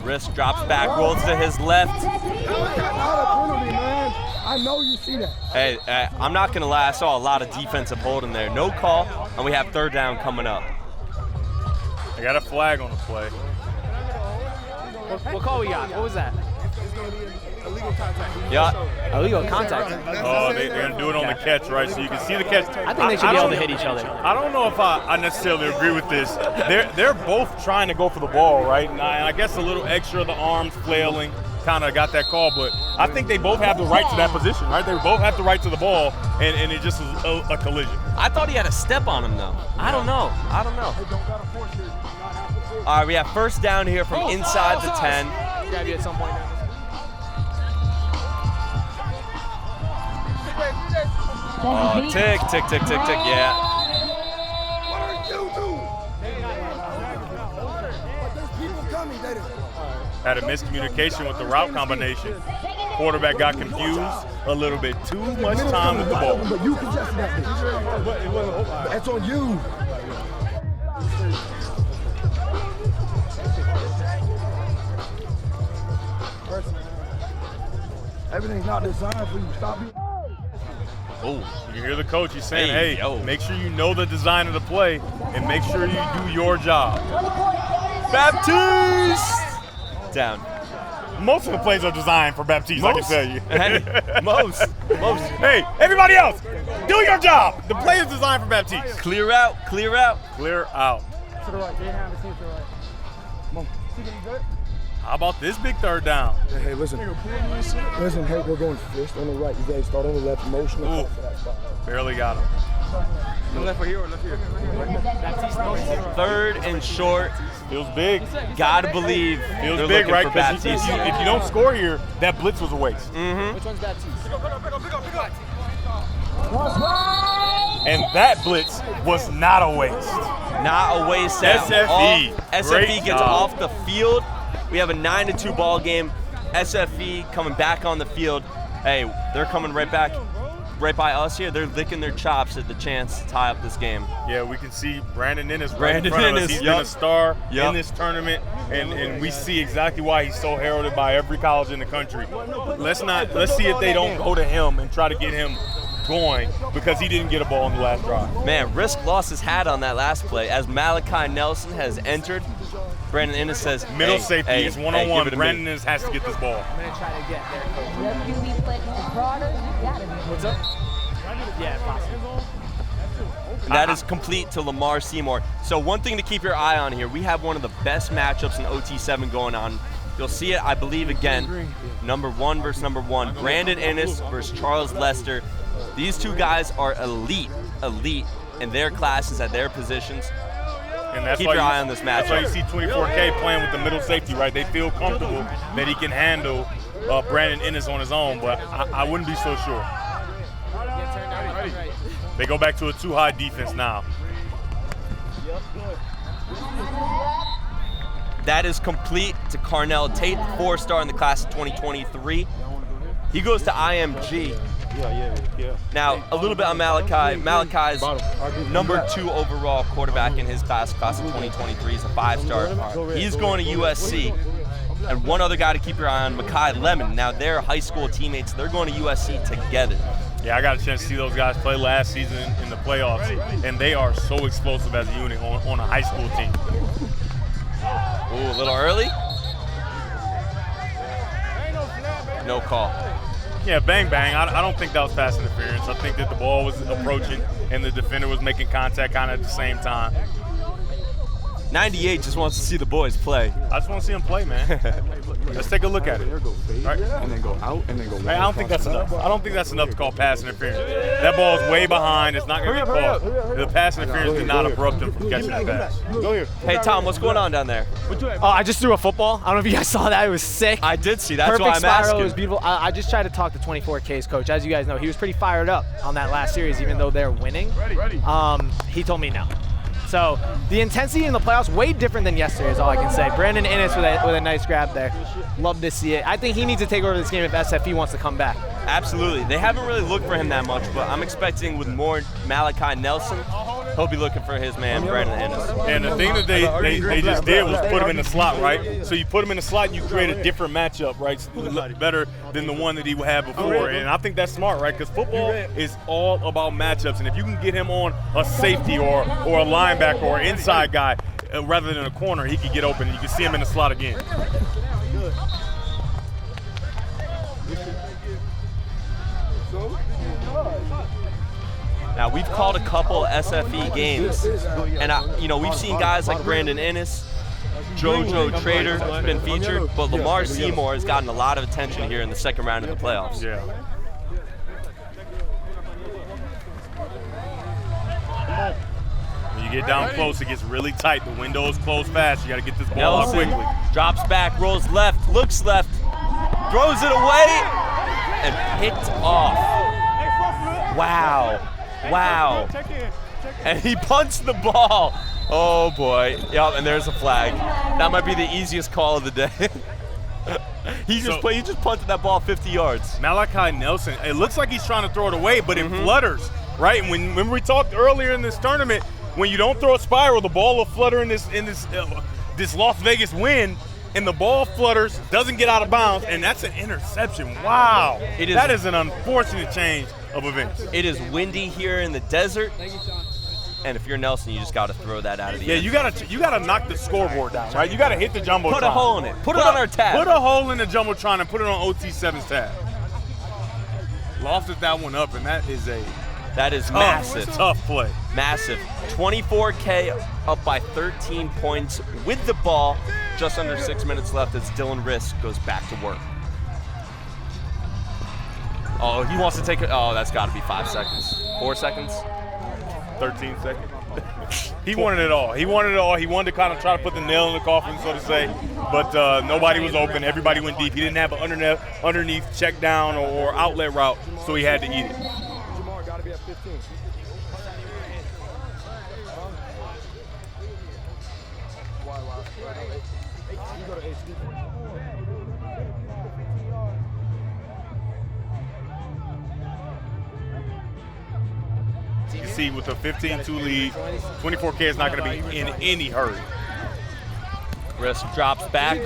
Risk drops back, rolls to his left. Not a penalty, man. I know you see that. Hey, I'm not gonna lie, I saw a lot of defensive holding there. No call, and we have third down coming up. I got a flag on the play. What call we got? What was that? Illegal contact. Yeah. Illegal contact. Oh, they're going to do it on the catch, right? So you can see the catch. I think they should be able to hit each other. I don't know if I necessarily agree with this. They're both trying to go for the ball, right? And I guess a little extra of the arms flailing kind of got that call, but I think they both have the right to that position, right? They both have the right to the ball, and it just was a collision. I thought he had a step on him, though. I don't know. All right, we have first down here from inside the 10. Grab you at some point. Oh, tick, yeah. What are you doing? But there's people coming. They didn't. Had a miscommunication with the route combination. Quarterback got confused a little bit. Too much time with the ball. But you contested that bitch. That's on you. Everything's not designed for you. Stop it. Oh, you hear the coach. He's saying, hey, make sure you know the design of the play and make sure you do your job. Baptiste! Down. Most of the plays are designed for Baptiste, I can tell you. Hey, most. Hey, everybody else, do your job. The play is designed for Baptiste. Clear out. Clear out. To the right. They have a team to the right. Come on. How about this big third down? Hey, listen. Hey, we're going first on the right. You guys start on the left. Motion. Ooh, barely got him. Left or here or left here? Third and short. Feels big. Gotta believe Feels they're big, looking right? for Because Baptiste. if you don't score here, that blitz was a waste. Which one's Baptiste? And that blitz was not a waste. Not a waste. SFE. SFE gets off the field. We have a 9-2 ball game. SFE coming back on the field. Hey, they're coming right back, right by us here. They're licking their chops at the chance to tie up this game. Yeah, we can see Brandon Innes right in front of us. He's been a star in this tournament, and we see exactly why he's so heralded by every college in the country. Let's see if they don't go to him and try to get him going, because he didn't get a ball in the last drive. Man, Risk lost his hat on that last play as Malachi Nelson has entered. Brandon Innes says, middle safety, it's one-on-one. Hey, Brandon Innes has to get this ball. I'm gonna try to get there. What's up? Yeah, possible. That is complete to Lamar Seymour. So one thing to keep your eye on here, we have one of the best matchups in OT7 going on. You'll see it, I believe, again. Number 1 versus number 1. Brandon Innes versus Charles Lester. These two guys are elite in their classes at their positions. And that's Keep why your eye on this That's why you matchup. see 24K playing with the middle safety, right? They feel comfortable that he can handle Brandon Ennis on his own, but I wouldn't be so sure. They go back to a too high defense now. That is complete to Carnell Tate, 4-star in the class of 2023. He goes to IMG. Now, a little bit on Malachi. Malachi's number 2 overall quarterback in his class of 2023. He's a 5-star. He's going to USC. And one other guy to keep your eye on, Makai Lemon. Now, they're high school teammates. They're going to USC together. Yeah, I got a chance to see those guys play last season in the playoffs, and they are so explosive as a unit on a high school team. Ooh, a little early. No call. Yeah, bang, bang. I don't think that was pass interference. I think that the ball was approaching and the defender was making contact kind of at the same time. 98 just wants to see the boys play. I just want to see them play, man. Let's take a look at it. Right? And then go out and then go. Hey, I don't think that's enough. I don't think that's enough to call pass interference. That ball is way behind. It's not going to get called. The pass interference did not abrupt him from catching that pass. Go here. Hey, Tom, what's going on down there? Oh, I just threw a football. I don't know if you guys saw that. It was sick. I did see. That's Perfect why I'm spiral. asking. It was beautiful. I just tried to talk to 24K's coach. As you guys know, he was pretty fired up on that last series, even though they're winning. He told me no. So the intensity in the playoffs, way different than yesterday is all I can say. Brandon Ennis with a nice grab there. Love to see it. I think he needs to take over this game if SFE wants to come back. Absolutely. They haven't really looked for him that much, but I'm expecting with more Malachi Nelson, he'll be looking for his man, Brandon Ennis. And the thing that they just did was put him in the slot, right? So you put him in the slot and you create a different matchup, right? Better than the one that he had before. And I think that's smart, right? Because football is all about matchups. And if you can get him on a safety or a linebacker or inside guy rather than a corner, he could get open and you can see him in the slot again. Now, we've called a couple SFE games, and we've seen guys like Brandon Ennis, JoJo Trader been featured, but Lamar Seymour has gotten a lot of attention here in the second round of the playoffs. Yeah. When you get down close, it gets really tight. The window is closed fast. You got to get this ball out Nelson quickly. drops back, rolls left, looks left, throws it away, and picked off. Wow. Wow. And he punts the ball. Oh boy. Yep, and there's a flag. That might be the easiest call of the day. He just punted that ball 50 yards. Malachi Nelson, it looks like he's trying to throw it away, but it flutters, right? And when we talked earlier in this tournament, when you don't throw a spiral, the ball will flutter in this Las Vegas wind, and the ball flutters, doesn't get out of bounds, and that's an interception. Wow. That is an unfortunate change of events. It is windy here in the desert, and if you're Nelson, you just got to throw that out of the end. You gotta knock the scoreboard down, right? You gotta hit the jumbotron. Put a hole in it. Put it on our tab. Put a hole in the jumbotron and put it on OT7's tab. Lofted that one up, and that is massive. Tough play. Massive. 24K up by 13 points with the ball. Just under 6 minutes left as Dylan Risk goes back to work. Oh, he wants to take it. Oh, that's got to be 5 seconds. 4 seconds? 13 seconds. He wanted it all. He wanted to kind of try to put the nail in the coffin, so to say, but nobody was open. Everybody went deep. He didn't have an underneath check down or outlet route, so he had to eat it. Jamar got to be at 15. You go to HD. You see, with the 15-2 lead, 24K is not going to be in any hurry. Risk drops back.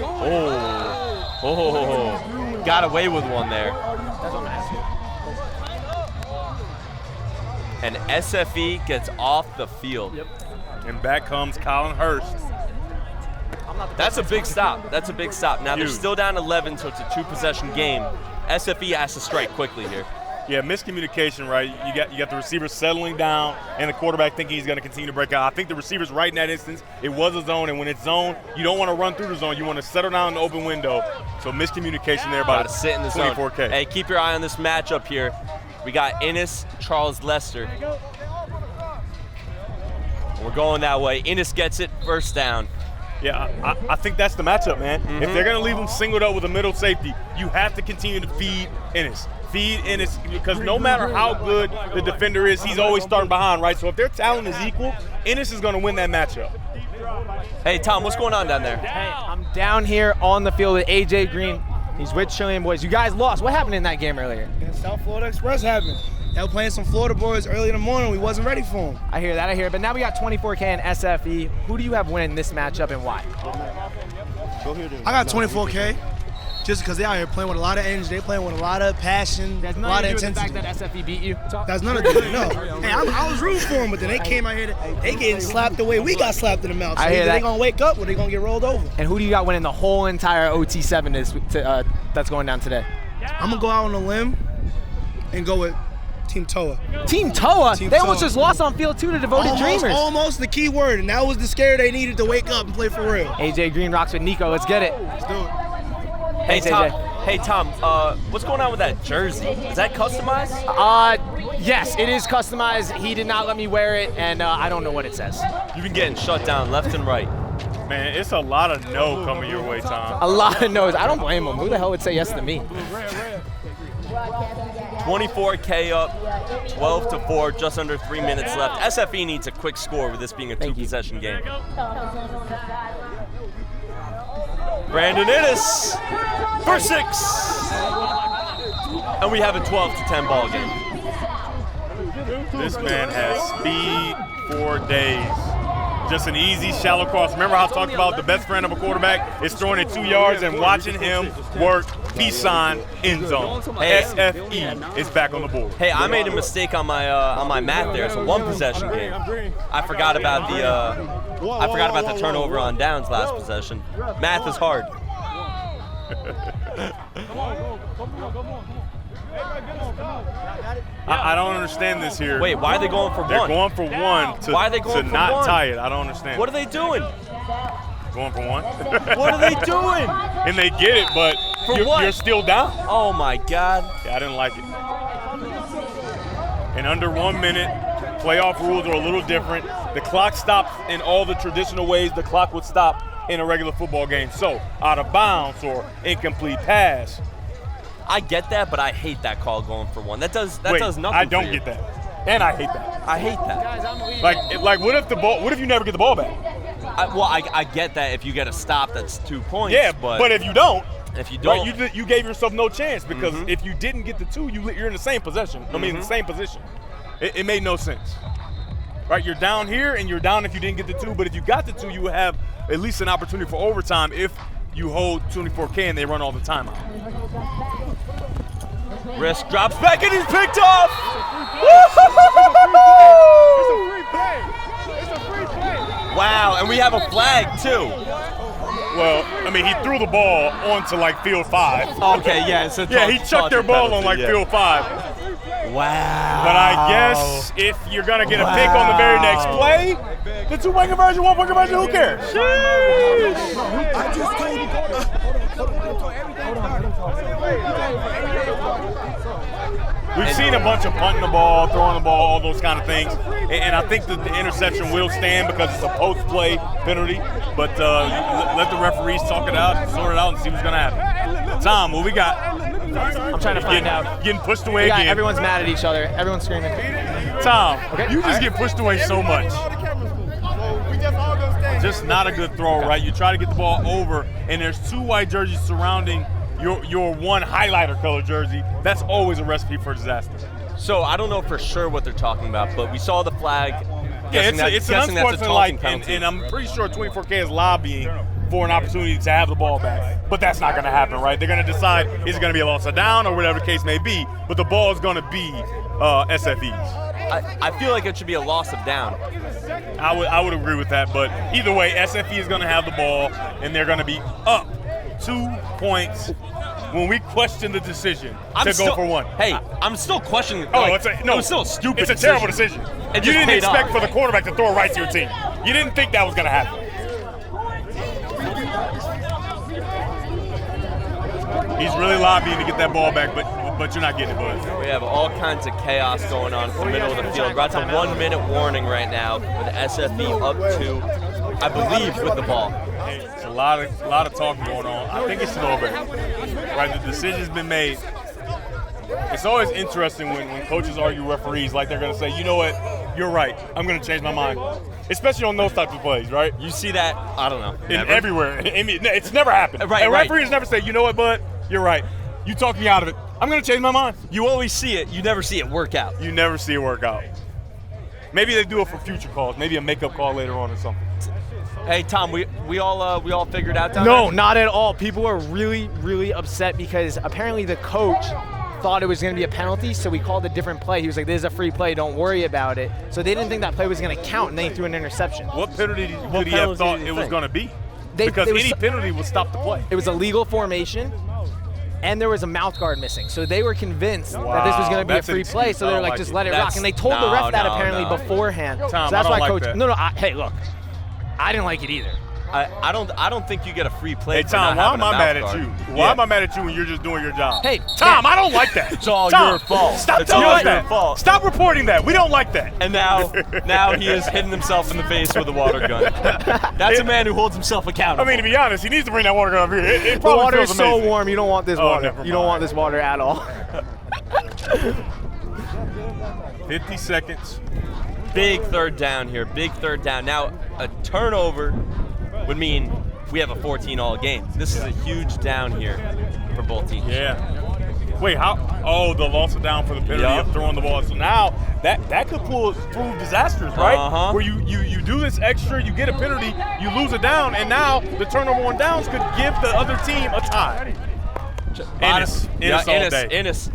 Oh, got away with one there. And SFE gets off the field. And back comes Colin Hurst. That's a big stop. That's a big stop. Now they're Huge. still down 11, so it's a 2-possession game. SFE has to strike quickly here. Yeah, miscommunication, right? You got the receiver settling down and the quarterback thinking he's going to continue to break out. I think the receiver's right in that instance. It was a zone, and when it's zone, you don't want to run through the zone. You want to settle down in the open window. So miscommunication there by Got to sit in the zone. 24K. Hey, keep your eye on this matchup here. We got Ennis, Charles Lester. We're going that way. Innis gets it, first down. Yeah, I think that's the matchup, man. If they're going to leave him singled up with a middle safety, you have to continue to feed Innis. Feed Innis, because no matter how good the defender is, he's always starting behind, right? So if their talent is equal, Innis is going to win that matchup. Hey, Tom, what's going on down there? Hey, I'm down here on the field with AJ Green. He's with Chilean boys. You guys lost. What happened in that game earlier? South Florida Express happened. They were playing some Florida boys early in the morning. We wasn't ready for them. I hear that, I hear it. But now we got 24K and SFE. Who do you have winning this matchup and why? I got 24K just because they out here playing with a lot of energy. They playing with a lot of passion, There's a lot of nothing to do with the intensity. fact that SFE beat you. That's none of it. No. Hey, I was rooting for them, but then they came out here. They getting slapped the way we got slapped in the mouth. So I hear either that. they gonna wake up or they gonna get rolled over. And who do you got winning the whole entire OT7 that's going down today? I'm gonna go out on a limb and go with Team T.O.A. Team T.O.A. Team They almost T.O.A. just lost on field 2 to Devoted Dreamers. Almost the key word, and that was the scare they needed to wake up and play for real. AJ Green rocks with Nico. Let's get it. Let's do it. Hey, Thanks, Tom. AJ. Hey, Tom. What's going on with that jersey? Is that customized? Yes, it is customized. He did not let me wear it, and I don't know what it says. You've been getting shut down left and right. Man, it's a lot of no coming your way, Tom. A lot of no's. I don't blame him. Who the hell would say yes to me? 24K up, 12-4, just under 3 minutes left. SFE needs a quick score with this being a two-possession game. Brandon Innis for 6. And we have a 12-10 ball game. This man has speed for days. Just an easy, shallow cross. Remember how I talked about the best friend of a quarterback is throwing it 2 yards and watching him work peace sign end zone. SFE is back on the board. Hey, I made a mistake on my math there. It's a one-possession game. I forgot about the turnover on downs last possession. Math is hard. I don't understand this here. Wait, why are they going for They're one? going for one to, Why are they going to for not one? tie it. I don't understand. What are they doing? Going for one? What are they doing? And they get it, but what? you're still down. Oh my God. Yeah, I didn't like it. In under 1 minute, playoff rules are a little different. The clock stops in all the traditional ways the clock would stop in a regular football game. So, out of bounds or incomplete pass. I get that, but I hate that call going for one. That does nothing. I don't for you. get that, and I hate that. I hate that. Like what if you never get the ball back? I get that if you get a stop, that's 2 points. Yeah, but if you don't, if you don't, right, you gave yourself no chance because if you didn't get the 2, you're in the same possession. I mean, the same position. It made no sense. Right, you're down here and you're down if you didn't get the 2, but if you got the 2, you would have at least an opportunity for overtime if you hold 24K and they run all the time out. Risk drops back and he's picked off. Wow, and we have a flag too. Well, I mean, he threw the ball onto like field 5. Okay, yeah, it's a he chucked their ball on like field 5. Wow. But I guess if you're gonna get a pick on the very next play, the 2-point conversion, 1-point conversion, who cares? I just told you. We've seen a bunch of punting the ball, throwing the ball, all those kind of things. And I think that the interception will stand because it's a post-play penalty. But let the referees talk it out, sort it out, and see what's going to happen. Tom, what we got? I'm trying to find out. Getting pushed away again. Everyone's mad at each other. Everyone's screaming. Tom, Okay. you just get pushed away so much. Just not a good throw, right? You try to get the ball over, and there's 2 white jerseys surrounding your one highlighter color jersey. That's always a recipe for disaster. So I don't know for sure what they're talking about, but we saw the flag. Yeah, it's an guessing that's a unsportsmanlike, talking penalty. and I'm pretty sure 24K is lobbying for an opportunity to have the ball back. But that's not going to happen, right? They're going to decide is it going to be a loss of down or whatever the case may be, but the ball is going to be SFE's. I feel like it should be a loss of down. I would agree with that, but either way, SFE is going to have the ball, and they're going to be up 2 points when we question the decision to go for one. Hey, I'm still questioning. Oh, it was still a stupid. It's a terrible decision. It You just didn't paid expect off. for the quarterback to throw it right to your team. You didn't think that was going to happen. He's really lobbying to get that ball back, but but you're not getting it, Buzz. We have all kinds of chaos going on in the middle of the field. We're at the 1 minute warning right now with SFE up 2, I believe, with the ball. Hey, it's a lot of talking going on. I think it's over. Right, the decision's been made. It's always interesting when coaches argue referees like they're going to say, you know what, you're right, I'm going to change my mind. Especially on those types of plays, right? You see that, I don't know. Everywhere. It's never happened. Right, and referees never say, you know what, bud, you're right. You talked me out of it. I'm going to change my mind. You always see it. You never see it work out. You never see it work out. Maybe they do it for future calls. Maybe a makeup call later on or something. Hey, Tom, we all figured out down there? No, not at all. People were really, really upset because apparently the coach thought it was going to be a penalty, so we called a different play. He was like, this is a free play, don't worry about it. So they didn't think that play was going to count, and they threw an interception. What penalty could he have thought it was going to be? Because any penalty would stop the play. It was a legal formation, and there was a mouth guard missing. So they were convinced that this was going to be a free play, so they were like, just let it rock. And they told the ref that apparently beforehand. Tom, so that's why like coach. that. No, hey, look, I didn't like it either. I don't think you get a free play. Hey, Tom, why am I mad at you? Why am I mad at you when you're just doing your job? Hey, Tom, I don't like that. It's all Tom, your fault. Stop it's telling all us your that. fault. Stop reporting that. We don't like that. And now he has hidden himself in the face with a water gun. That's a man who holds himself accountable. I mean, to be honest, he needs to bring that water gun up here. It The probably water is feels so amazing. warm, you don't want this water. never You don't mind. want this water at all. 50 seconds. Big third down here. Big third down. Now, a turnover would mean we have a 14-all game. This is a huge down here for both teams. Yeah. Wait, how? Oh, the loss of down for the penalty of throwing the ball. So now that could prove disastrous, right? Uh-huh. Where you do this extra, you get a penalty, you lose a down, and now the turnover on downs could give the other team a tie. Ennis all day. Ennis.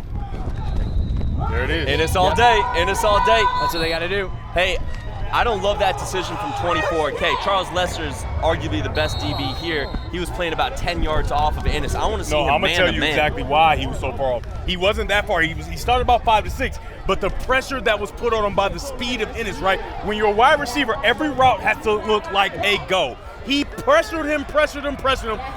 There it is. Ennis all day. Ennis all day. That's what they got to do. Hey, I don't love that decision from 24K. Charles Lester's arguably the best DB here. He was playing about 10 yards off of Ennis. I want to see him man to man. I'm going to tell you exactly why he was so far off. He wasn't that far. He started about 5 to 6, but the pressure that was put on him by the speed of Ennis, right? When you're a wide receiver, every route has to look like a go. He pressured him,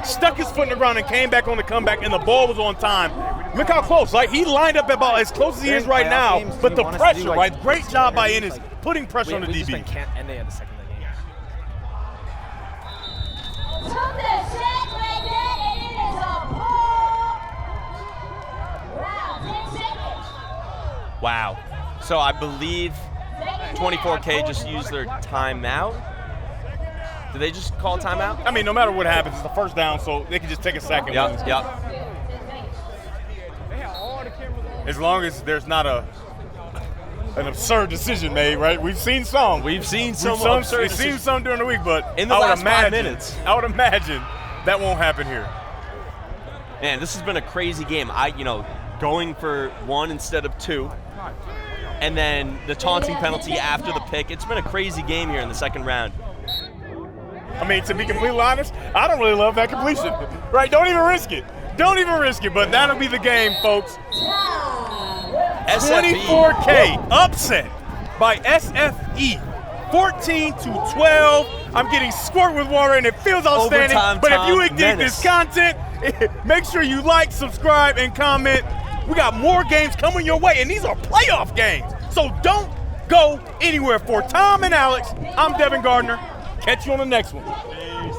stuck his foot in the ground and came back on the comeback, and the ball was on time. Look how close. Like, he lined up about as close as he is right now, but the pressure, right? Great job by Ennis, putting pressure on the DB. And they had the second leg. Wow. So I believe 24K just used their timeout. Did they just call timeout? I mean, no matter what happens, it's the first down, so they can just take a second. Yep. As long as there's not an absurd decision made, right? We've seen some. We've seen some during the week, but in the last 5 minutes. I would imagine that won't happen here. Man, this has been a crazy game. Going for 1 instead of 2. And then the taunting penalty after the pick. It's been a crazy game here in the second round. I mean, to be completely honest, I don't really love that completion. Right? Don't even risk it. But that'll be the game, folks. SFE. 24K upset by SFE. 14-12. I'm getting squirt with water, and it feels outstanding. Overtime, but if you Tom, dig this content, make sure you like, subscribe, and comment. We got more games coming your way, and these are playoff games. So don't go anywhere. For Tom and Alex, I'm Devin Gardner. Catch you on the next one. Peace.